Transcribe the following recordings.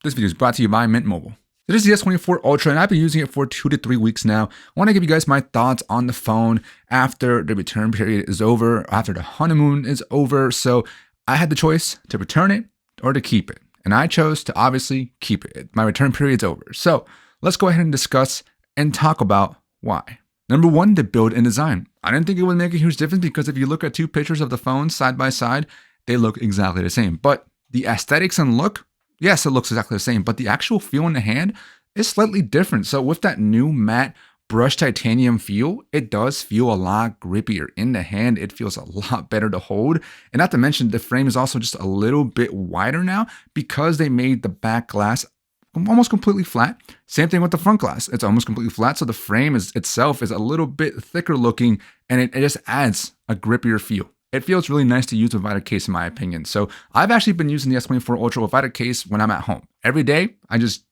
This video is brought to you by Mint Mobile. This is the S24 Ultra, and I've been using it for 2 to 3 weeks now. I want to give you guys my thoughts on the phone after the return period is over, after the honeymoon is over. So I had the choice to return it or to keep it, and I chose to obviously keep it. My return period's over. So let's go ahead and discuss and talk about why. Number one, the build and design. I didn't think it would make a huge difference because if you look at two pictures of the phone side by side, they look exactly the same. But the aesthetics and look, yes, it looks exactly the same, but the actual feel in the hand is slightly different. So with that new matte brushed titanium feel, it does feel a lot grippier in the hand. It feels a lot better to hold. And not to mention, the frame is also just a little bit wider now because they made the back glass almost completely flat. Same thing with the front glass. It's almost completely flat. So the frame itself is a little bit thicker looking, and it just adds a grippier feel. It feels really nice to use without a case in my opinion. So I've actually been using the S24 Ultra without a case when I'm at home. Every day, I just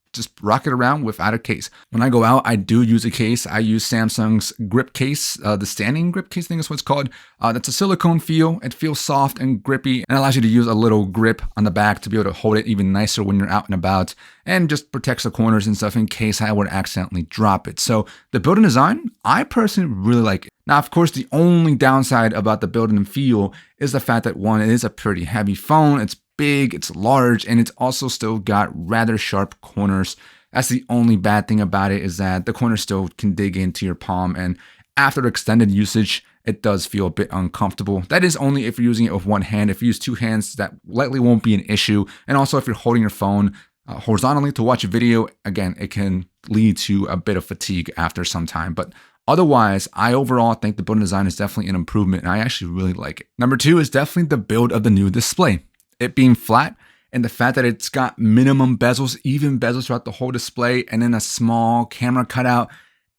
rock it around without a case. When I go out, I do use a case. I use Samsung's grip case, the standing grip case, I think is what it's called. That's a silicone feel. It feels soft and grippy and allows you to use a little grip on the back to be able to hold it even nicer when you're out and about, and just protects the corners and stuff in case I would accidentally drop it. So the build and design, I personally really like it. Now, of course, the only downside about the build and feel is the fact that one, it is a pretty heavy phone. It's big, it's large, and it's also still got rather sharp corners. That's the only bad thing about it, is that the corners still can dig into your palm, and after extended usage, it does feel a bit uncomfortable. That is only if you're using it with one hand. If you use two hands, that likely won't be an issue. And also if you're holding your phone horizontally to watch a video, again, it can lead to a bit of fatigue after some time. But otherwise, I overall think the build and design is definitely an improvement, and I actually really like it. Number two is definitely the build of the new display. It being flat, and the fact that it's got minimum bezels, even bezels throughout the whole display, and then a small camera cutout,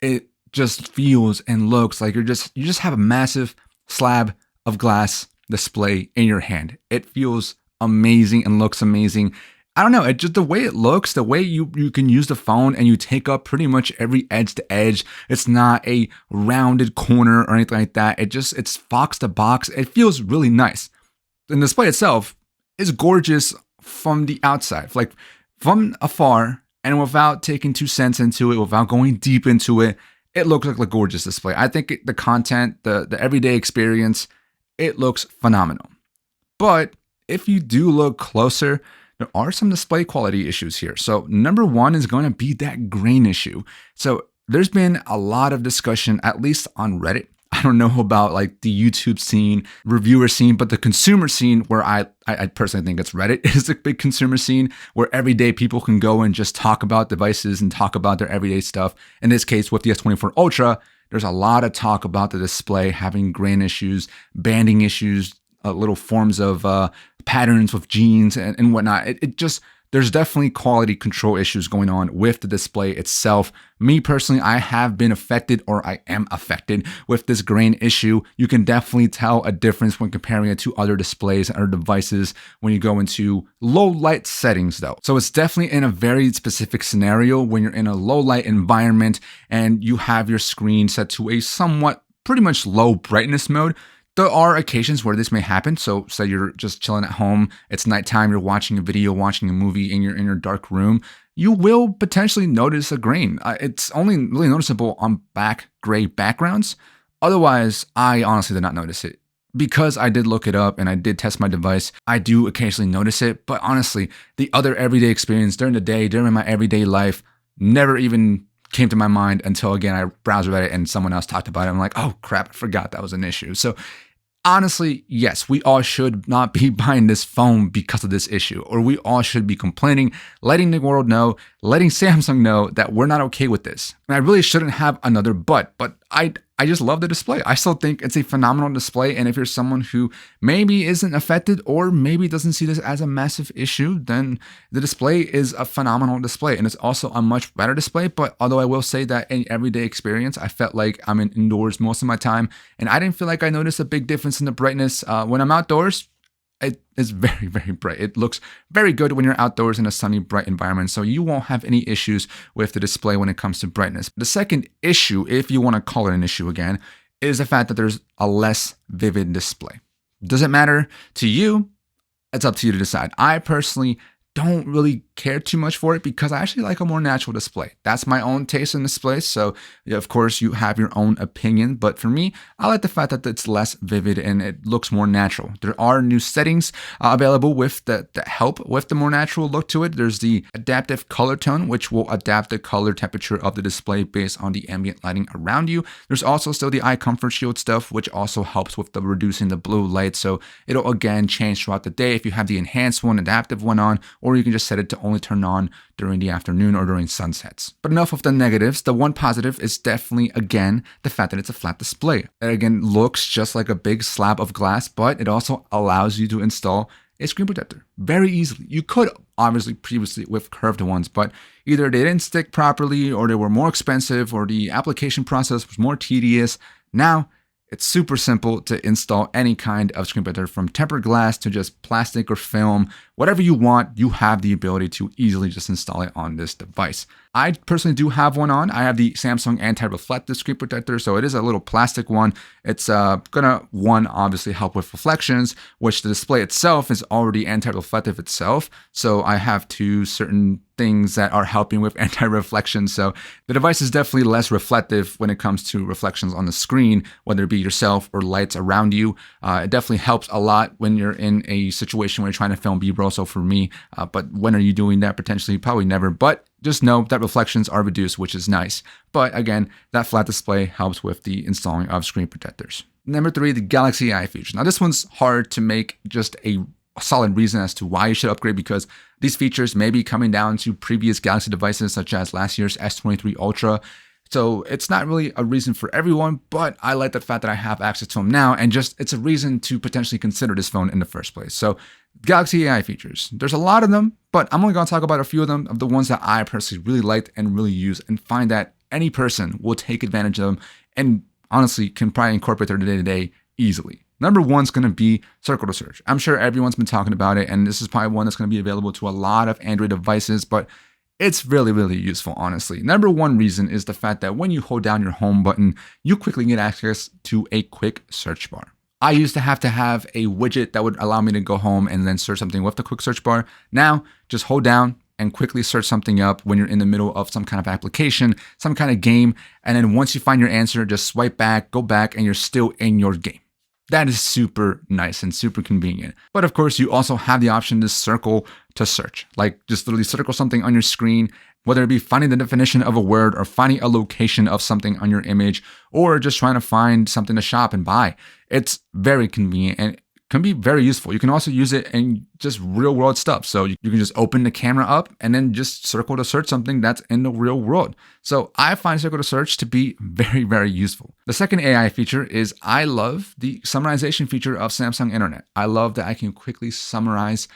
it just feels and looks like you just have a massive slab of glass display in your hand. It feels amazing and looks amazing. I don't know, it just the way it looks, the way you can use the phone and you take up pretty much every edge to edge. It's not a rounded corner or anything like that. It's box to box. It feels really nice. The display itself is gorgeous from the outside, like from afar, and without taking 2 cents into it, without going deep into it, it looks like a gorgeous display. I think the content, the everyday experience, it looks phenomenal. But if you do look closer, there are some display quality issues here. So number one is going to be that grain issue. So there's been a lot of discussion, at least on Reddit. I don't know about like the YouTube scene, reviewer scene, but the consumer scene, where I personally think it's Reddit, is a big consumer scene where everyday people can go and just talk about devices and talk about their everyday stuff. In this case, with the S24 Ultra, there's a lot of talk about the display having grain issues, banding issues, little forms of patterns with genes and whatnot. There's definitely quality control issues going on with the display itself. Me personally, I have been affected, or I am affected with this grain issue. You can definitely tell a difference when comparing it to other displays or devices when you go into low light settings though. So it's definitely in a very specific scenario when you're in a low light environment and you have your screen set to a somewhat pretty much low brightness mode. There are occasions where this may happen. So say you're just chilling at home, it's nighttime, you're watching a video, watching a movie in your dark room, you will potentially notice a grain. It's only really noticeable on gray backgrounds. Otherwise, I honestly did not notice it. Because I did look it up and I did test my device, I do occasionally notice it. But honestly, the other everyday experience during the day, during my everyday life, never even came to my mind until, again, I browsed Reddit and someone else talked about it. I'm like, oh crap, I forgot that was an issue. So honestly, yes, we all should not be buying this phone because of this issue, or we all should be complaining, letting the world know, letting Samsung know that we're not okay with this. And I really shouldn't have another but I just love the display. I still think it's a phenomenal display. And if you're someone who maybe isn't affected or maybe doesn't see this as a massive issue, then the display is a phenomenal display. And it's also a much better display. But although I will say that in everyday experience, I felt like I'm indoors most of my time, and I didn't feel like I noticed a big difference in the brightness. When I'm outdoors, it is very, very bright. It looks very good when you're outdoors in a sunny, bright environment. So you won't have any issues with the display when it comes to brightness. The second issue, if you want to call it an issue again, is the fact that there's a less vivid display. Does it matter to you? It's up to you to decide. I personally don't really care too much for it because I actually like a more natural display. That's my own taste in display. So of course you have your own opinion, but for me, I like the fact that it's less vivid and it looks more natural. There are new settings available with that help with the more natural look to it. There's the adaptive color tone, which will adapt the color temperature of the display based on the ambient lighting around you. There's also still the eye comfort shield stuff, which also helps with the reducing the blue light. So it'll again change throughout the day if you have the enhanced one, adaptive one on, or you can just set it to only turn on during the afternoon or during sunsets. But enough of the negatives. The one positive is definitely, again, the fact that it's a flat display. It again looks just like a big slab of glass, but it also allows you to install a screen protector very easily. You could obviously previously with curved ones, but either they didn't stick properly or they were more expensive or the application process was more tedious. Now, it's super simple to install any kind of screen protector, from tempered glass to just plastic or film. Whatever you want, you have the ability to easily just install it on this device. I personally do have one on. I have the Samsung anti-reflective screen protector, so it is a little plastic one. It's gonna, obviously help with reflections, which the display itself is already anti-reflective itself. So I have two certain things that are helping with anti-reflection. So the device is definitely less reflective when it comes to reflections on the screen, whether it be yourself or lights around you. It definitely helps a lot when you're in a situation where you're trying to film B-roll. So for me, but when are you doing that? Potentially, probably never. But just know that reflections are reduced, which is nice. But again, that flat display helps with the installing of screen protectors. Number 3, the Galaxy AI feature. Now this one's hard to make just a solid reason as to why you should upgrade, because these features may be coming down to previous Galaxy devices, such as last year's S23 Ultra. So it's not really a reason for everyone, but I like the fact that I have access to them now, and just it's a reason to potentially consider this phone in the first place. So Galaxy AI features, there's a lot of them, but I'm only going to talk about a few of them, of the ones that I personally really liked and really use and find that any person will take advantage of them and honestly can probably incorporate their day-to-day easily. Number 1 is going to be circle to search. I'm sure everyone's been talking about it, and this is probably one that's going to be available to a lot of Android devices, but it's really, really useful, honestly. Number 1 reason is the fact that when you hold down your home button, you quickly get access to a quick search bar. I used to have a widget that would allow me to go home and then search something with the quick search bar. Now, just hold down and quickly search something up when you're in the middle of some kind of application, some kind of game, and then once you find your answer, just swipe back, go back, and you're still in your game. That is super nice and super convenient. But of course, you also have the option to circle to search, like just literally circle something on your screen, whether it be finding the definition of a word or finding a location of something on your image, or just trying to find something to shop and buy. It's very convenient and can be very useful. You can also use it in just real world stuff. So you can just open the camera up and then just circle to search something that's in the real world. So I find circle to search to be very, very useful. The second AI feature is I love the summarization feature of Samsung Internet. I love that I can quickly summarize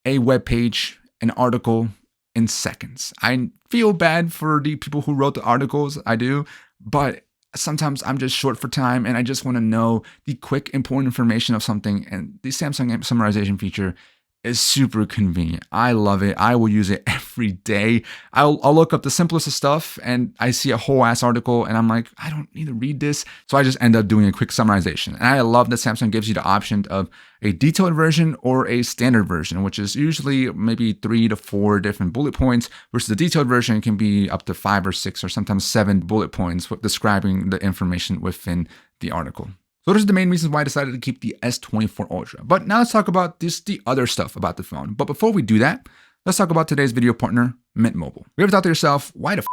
a web page, an article in seconds. I feel bad for the people who wrote the articles, I do, but sometimes I'm just short for time and I just want to know the quick, important information of something. And the Samsung summarization feature is super convenient. I love it. I will use it every day. I'll look up the simplest of stuff and I see a whole ass article and I'm like, I don't need to read this. So I just end up doing a quick summarization. And I love that Samsung gives you the option of a detailed version or a standard version, which is usually maybe 3 to 4 different bullet points, versus the detailed version can be up to 5 or 6 or sometimes 7 bullet points describing the information within the article. So those are the main reasons why I decided to keep the S24 Ultra. But now let's talk about the other stuff about the phone. But before we do that, let's talk about today's video partner, Mint Mobile. You ever thought to yourself, why the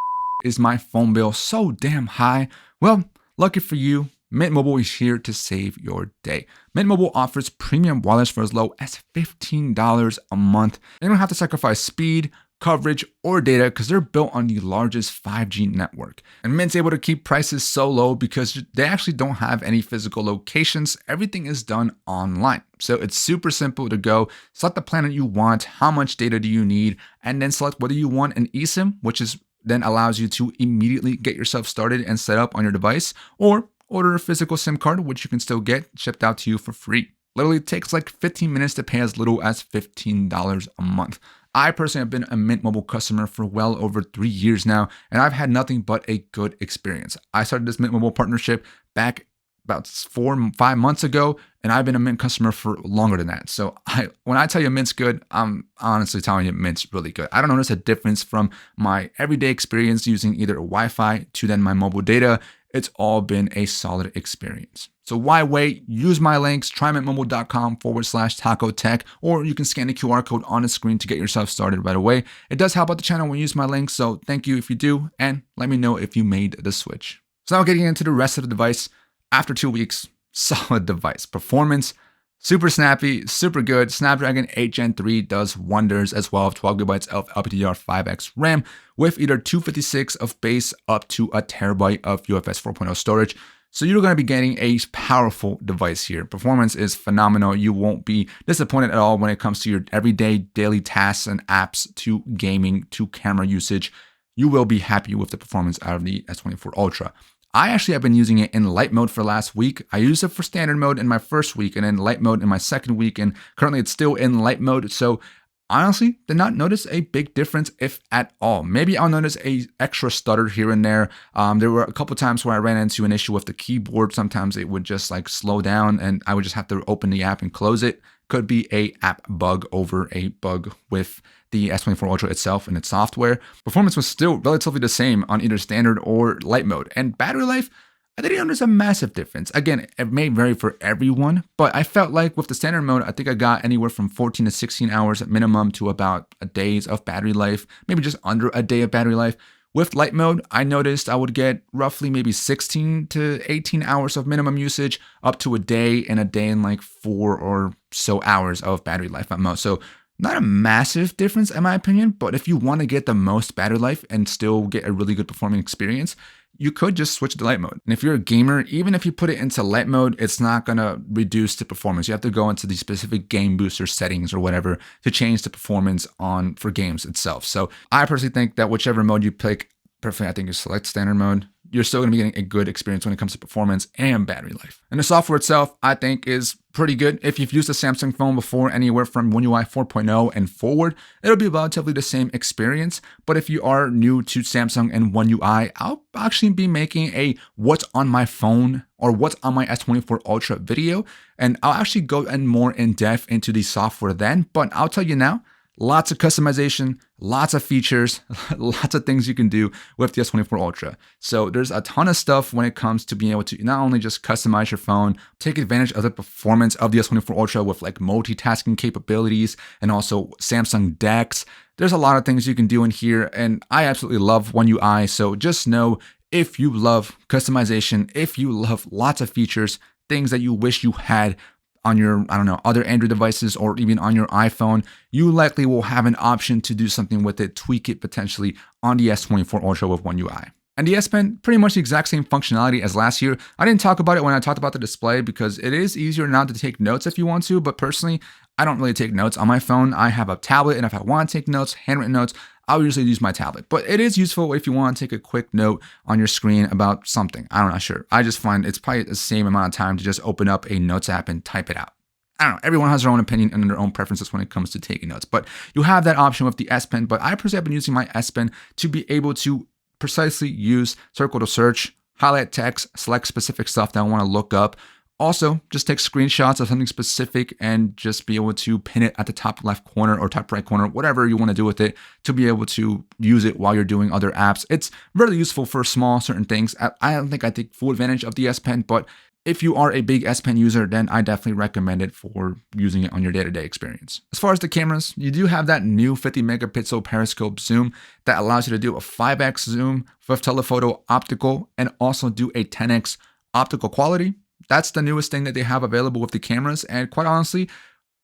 is my phone bill so damn high? Well, lucky for you, Mint Mobile is here to save your day. Mint Mobile offers premium wallets for as low as $15 a month. You don't have to sacrifice speed, coverage, or data because they're built on the largest 5G network. And Mint's able to keep prices so low because they actually don't have any physical locations. Everything is done online. So it's super simple to go, select the plan that you want, how much data do you need, and then select whether you want an eSIM, which is then allows you to immediately get yourself started and set up on your device, or order a physical SIM card, which you can still get shipped out to you for free. Literally it takes like 15 minutes to pay as little as $15 a month. I personally have been a Mint Mobile customer for well over 3 years now, and I've had nothing but a good experience. I started this Mint Mobile partnership back about 4 or 5 months ago, and I've been a Mint customer for longer than that. So when I tell you Mint's good, I'm honestly telling you Mint's really good. I don't notice a difference from my everyday experience using either Wi-Fi to then my mobile data. It's all been a solid experience. So why wait? Use my links, trymintmobile.com/tacotech, or you can scan the QR code on the screen to get yourself started right away. It does help out the channel when you use my links, so thank you if you do, and let me know if you made the switch. So now getting into the rest of the device. After 2 weeks, solid device. Performance, super snappy, super good. Snapdragon 8 Gen 3 does wonders as well. 12 gigabytes of LPDDR5X RAM with either 256 of base up to a terabyte of UFS 4.0 storage. So you're going to be getting a powerful device here. Performance is phenomenal. You won't be disappointed at all when it comes to your everyday daily tasks and apps to gaming to camera usage. You will be happy with the performance out of the S24 Ultra. I actually have been using it in light mode for last week. I used it for standard mode in my first week and then light mode in my second week, and currently it's still in light mode. So honestly, did not notice a big difference, if at all. Maybe I'll notice a extra stutter here and there. There were a couple times where I ran into an issue with the keyboard. Sometimes it would just like slow down and I would just have to open the app and close it. Could be a app bug over a bug with the S24 Ultra itself and its software. Performance was still relatively the same on either standard or light mode. And battery life, I didn't notice a massive difference. Again, it may vary for everyone, but I felt like with the standard mode, I think I got anywhere from 14 to 16 hours at minimum to about a day's of battery life, maybe just under a day of battery life. With light mode, I noticed I would get roughly maybe 16 to 18 hours of minimum usage, up to a day and like 4 or so hours of battery life at most. So not a massive difference in my opinion, but if you want to get the most battery life and still get a really good performing experience, you could just switch to light mode. And if you're a gamer, even if you put it into light mode, it's not going to reduce the performance. You have to go into the specific game booster settings or whatever to change the performance for games itself. So I personally think that whichever mode you pick, personally, I think you select standard mode, you're still going to be getting a good experience when it comes to performance and battery life. And the software itself, I think, is pretty good. If you've used a Samsung phone before, anywhere from One UI 4.0 and forward, it'll be relatively the same experience. But if you are new to Samsung and One UI, I'll actually be making a what's on my phone or what's on my S24 Ultra video. And I'll actually go more in depth into the software then. But I'll tell you now, lots of customization, lots of features, lots of things you can do with the S24 Ultra. So there's a ton of stuff when it comes to being able to not only just customize your phone, take advantage of the performance of the S24 Ultra with like multitasking capabilities and also Samsung DeX. There's a lot of things you can do in here, and I absolutely love One UI. So just know, if you love customization, if you love lots of features, things that you wish you had on your, other Android devices or even on your iPhone, you likely will have an option to do something with it, tweak it potentially on the S24 Ultra with One UI. And the S Pen, pretty much the exact same functionality as last year. I didn't talk about it when I talked about the display because it is easier now to take notes if you want to, but personally, I don't really take notes on my phone. I have a tablet, and if I want to take notes, handwritten notes, I'll usually use my tablet. But it is useful if you want to take a quick note on your screen about something. I'm not sure. I just find it's probably the same amount of time to just open up a notes app and type it out. I don't know. Everyone has their own opinion and their own preferences when it comes to taking notes. But you have that option with the S Pen. But I personally have been using my S Pen to be able to precisely use circle to search, highlight text, select specific stuff that I want to look up. Also, just take screenshots of something specific and just be able to pin it at the top left corner or top right corner, whatever you want to do with it, to be able to use it while you're doing other apps. It's really useful for small certain things. I don't think I take full advantage of the S Pen, but if you are a big S Pen user, then I definitely recommend it for using it on your day-to-day experience. As far as the cameras, you do have that new 50 megapixel periscope zoom that allows you to do a 5x zoom with telephoto optical and also do a 10x optical quality. That's the newest thing that they have available with the cameras. And quite honestly,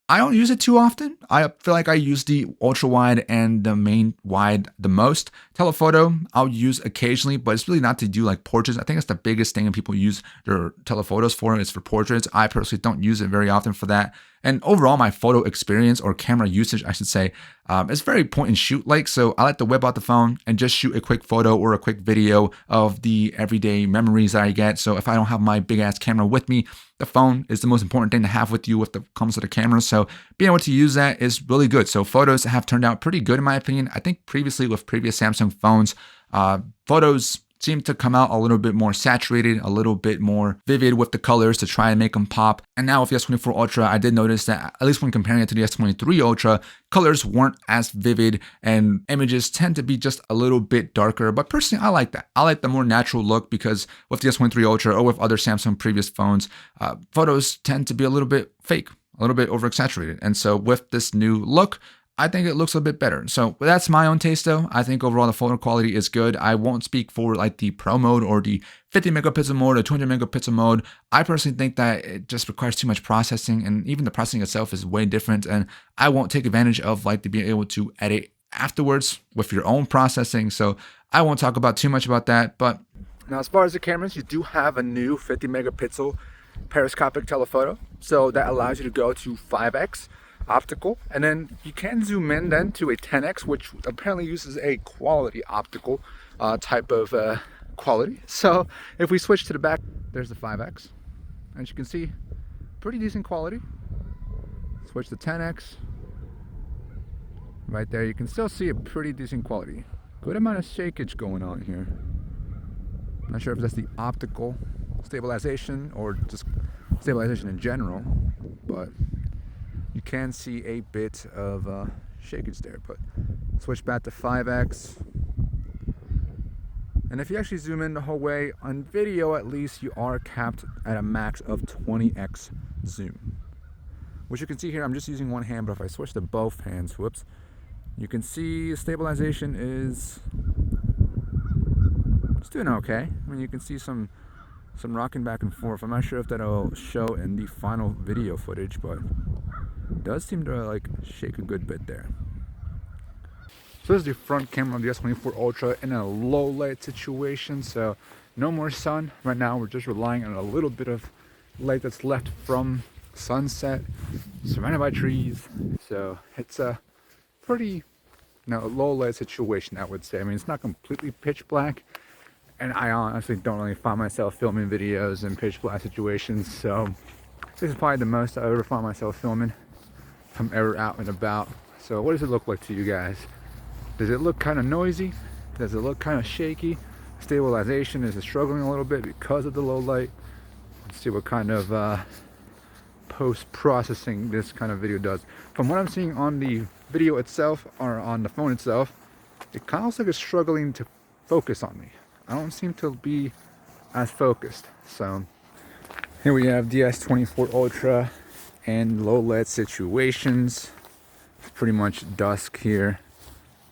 I don't use it too often. I feel like I use the ultra wide and the main wide the most. Telephoto, I'll use occasionally, but it's really not to do like portraits. I think that's the biggest thing that people use their telephotos for, is for portraits. I personally don't use it very often for that. And overall, my photo experience, or camera usage, I should say, is very point and shoot like. So I like to whip out the phone and just shoot a quick photo or a quick video of the everyday memories that I get. So if I don't have my big ass camera with me, the phone is the most important thing to have with you when it comes to the camera. So being able to use that is really good. So photos have turned out pretty good in my opinion. I think previously with previous Samsung phones, photos seem to come out a little bit more saturated, a little bit more vivid with the colors to try and make them pop. And now with the S24 Ultra, I did notice that at least when comparing it to the S23 Ultra, colors weren't as vivid and images tend to be just a little bit darker. But personally, I like that. I like the more natural look because with the S23 Ultra or with other Samsung previous phones, photos tend to be a little bit fake, a little bit over-exaggerated. And so with this new look, I think it looks a bit better. So that's my own taste though. I think overall the photo quality is good. I won't speak for like the Pro mode or the 50 megapixel mode or 200 megapixel mode. I personally think that it just requires too much processing, and even the processing itself is way different. And I won't take advantage of like to be able to edit afterwards with your own processing. So I won't talk about too much about that. But now as far as the cameras, you do have a new 50 megapixel periscopic telephoto. So that allows you to go to 5x. Optical, and then you can zoom in then to a 10x, which apparently uses a quality optical type of quality. So if we switch to the back, there's the 5x, as you can see, pretty decent quality. Switch to 10x, right there, you can still see a pretty decent quality. Good amount of shakeage going on here. I'm not sure if that's the optical stabilization or just stabilization in general, but you can see a bit of shakeage there. But switch back to 5x, and if you actually zoom in the whole way, on video at least, you are capped at a max of 20x zoom, which you can see here. I'm just using one hand, but if I switch to both hands, whoops, you can see stabilization is it's doing okay. I mean, you can see some rocking back and forth. I'm not sure if that'll show in the final video footage, but it does seem to like shake a good bit there. So this is the front camera of the S24 Ultra in a low light situation. So no more sun right now. We're just relying on a little bit of light that's left from sunset, surrounded by trees. So it's a pretty low light situation, I would say. I mean, it's not completely pitch black, and I honestly don't really find myself filming videos in pitch black situations. So this is probably the most I ever find myself filming if I'm ever out and about. So what does it look like to you guys? Does it look kind of noisy? Does it look kind of shaky? Stabilization, is it struggling a little bit because of the low light? Let's see what kind of post-processing this kind of video does. From what I'm seeing on the video itself, or on the phone itself, it kind of looks like it's struggling to focus on me. I don't seem to be as focused. So here we have the S24 Ultra and low light situations. It's pretty much dusk here.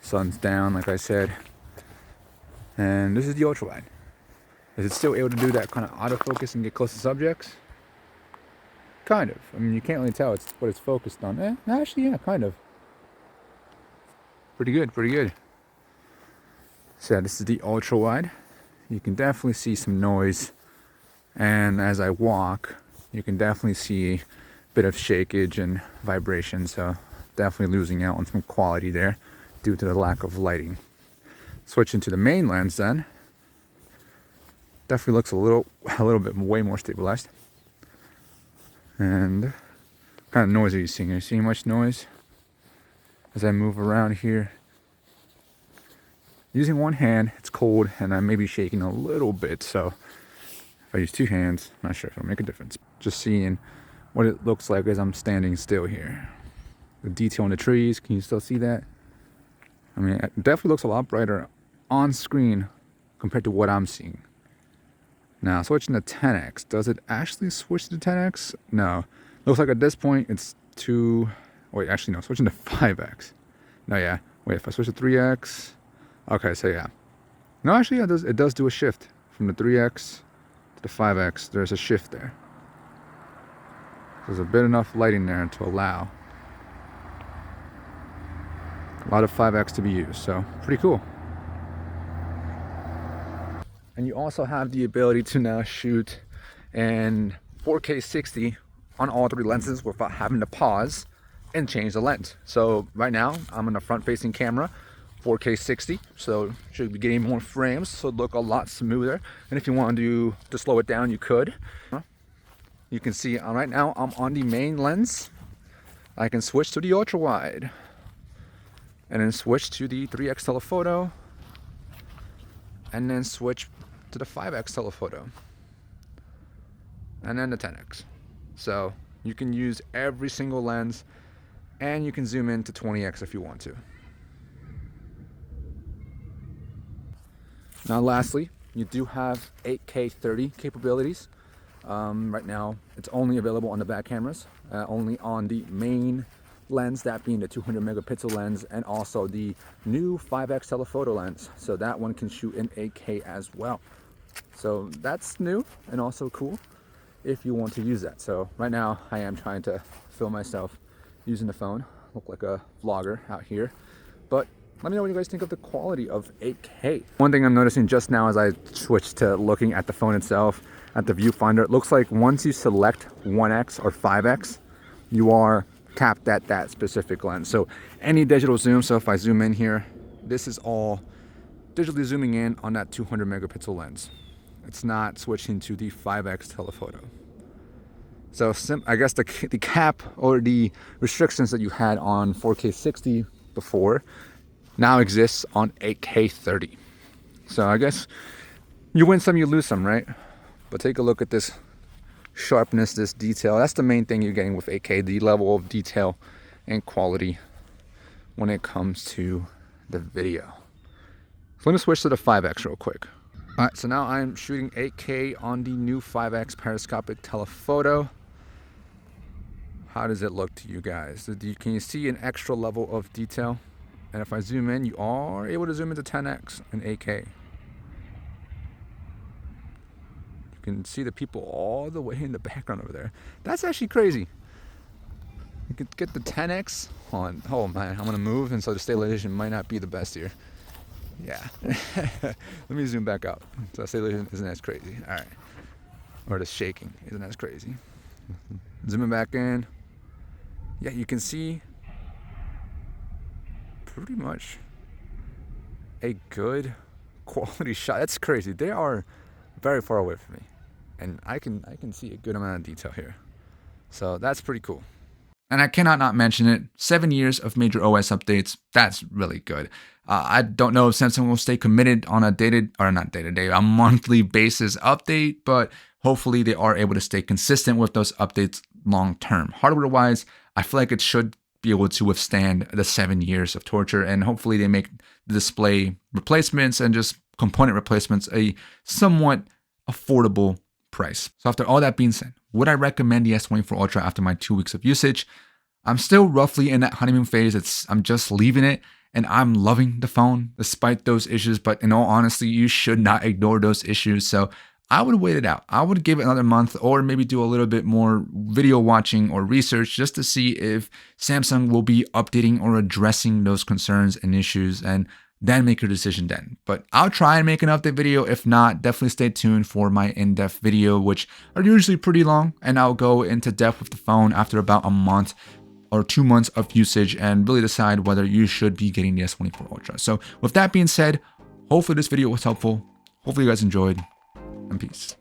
Sun's down, like I said. And this is the ultra wide. Is it still able to do that kind of autofocus and get close to subjects? Kind of. I mean, you can't really tell it's what it's focused on. Actually, yeah, kind of. Pretty good, pretty good. So this is the ultra wide. You can definitely see some noise, and as I walk, you can definitely see a bit of shakeage and vibration. So definitely losing out on some quality there due to the lack of lighting. Switching to the main lens then, definitely looks a little bit way more stabilized. And what kind of noise are you seeing? Are you seeing much noise as I move around here? Using one hand, it's cold, and I may be shaking a little bit. So if I use two hands, I'm not sure if it'll make a difference. Just seeing what it looks like as I'm standing still here. The detail in the trees, can you still see that? I mean, it definitely looks a lot brighter on screen compared to what I'm seeing. Now, switching to 10x. Does it actually switch to 10x? No. Looks like at this point it's wait, actually no, switching to 5x. No, yeah. Wait, if I switch to 3x. Okay, so yeah. No, actually, yeah, it does do a shift from the 3x to the 5x. There's a shift there. There's a bit enough lighting there to allow a lot of 5x to be used. So pretty cool. And you also have the ability to now shoot in 4K 60 on all three lenses without having to pause and change the lens. So right now I'm in a front-facing camera, 4K 60, so should be getting more frames, so look a lot smoother. And if you want to slow it down, you could. You can see right now I'm on the main lens. I can switch to the ultra wide, and then switch to the 3x telephoto, and then switch to the 5x telephoto, and then the 10x. So you can use every single lens, and you can zoom in to 20x if you want to. Now lastly, you do have 8K 30 capabilities. Right now it's only available on the back cameras, only on the main lens, that being the 200 megapixel lens, and also the new 5x telephoto lens. So that one can shoot in 8K as well. So that's new and also cool if you want to use that. So right now I am trying to film myself using the phone, look like a vlogger out here. But let me know what you guys think of the quality of 8K. One thing I'm noticing just now as I switched to looking at the phone itself, at the viewfinder, it looks like once you select 1x or 5x, you are capped at that specific lens. So any digital zoom, so if I zoom in here, this is all digitally zooming in on that 200 megapixel lens. It's not switching to the 5x telephoto. So I guess the cap or the restrictions that you had on 4K 60 before now exists on 8K 30. So I guess you win some, you lose some, right? But take a look at this sharpness, this detail. That's the main thing you're getting with 8K, the level of detail and quality when it comes to the video. So let me switch to the 5X real quick. All right, so now I'm shooting 8K on the new 5X periscopic telephoto. How does it look to you guys? Can you see an extra level of detail? And if I zoom in, you are able to zoom into 10X and 8K. You can see the people all the way in the background over there. That's actually crazy. You could get the 10X on. Oh man, I'm gonna move, and so the stabilization might not be the best here. Yeah. Let me zoom back out. So stabilization isn't as crazy. All right. Or the shaking isn't as crazy. Zooming back in. Yeah, you can see pretty much a good quality shot. That's crazy. They are very far away from me, and I can see a good amount of detail here. So that's pretty cool. And I cannot not mention it. 7 years of major OS updates. That's really good. I don't know if Samsung will stay committed on a monthly basis update, but hopefully they are able to stay consistent with those updates long term. Hardware wise, I feel like it should be able to withstand the 7 years of torture, and hopefully they make the display replacements and just component replacements a somewhat affordable price. So after all that being said, would I recommend the S24 Ultra after my 2 weeks of usage? I'm still roughly in that honeymoon phase. I'm just leaving it, and I'm loving the phone despite those issues. But in all honesty, you should not ignore those issues. So I would wait it out. I would give it another month, or maybe do a little bit more video watching or research just to see if Samsung will be updating or addressing those concerns and issues, and then make your decision then. But I'll try and make an update video. If not, definitely stay tuned for my in-depth video, which are usually pretty long, and I'll go into depth with the phone after about a month or 2 months of usage and really decide whether you should be getting the S24 Ultra. So with that being said, hopefully this video was helpful. Hopefully you guys enjoyed, and peace.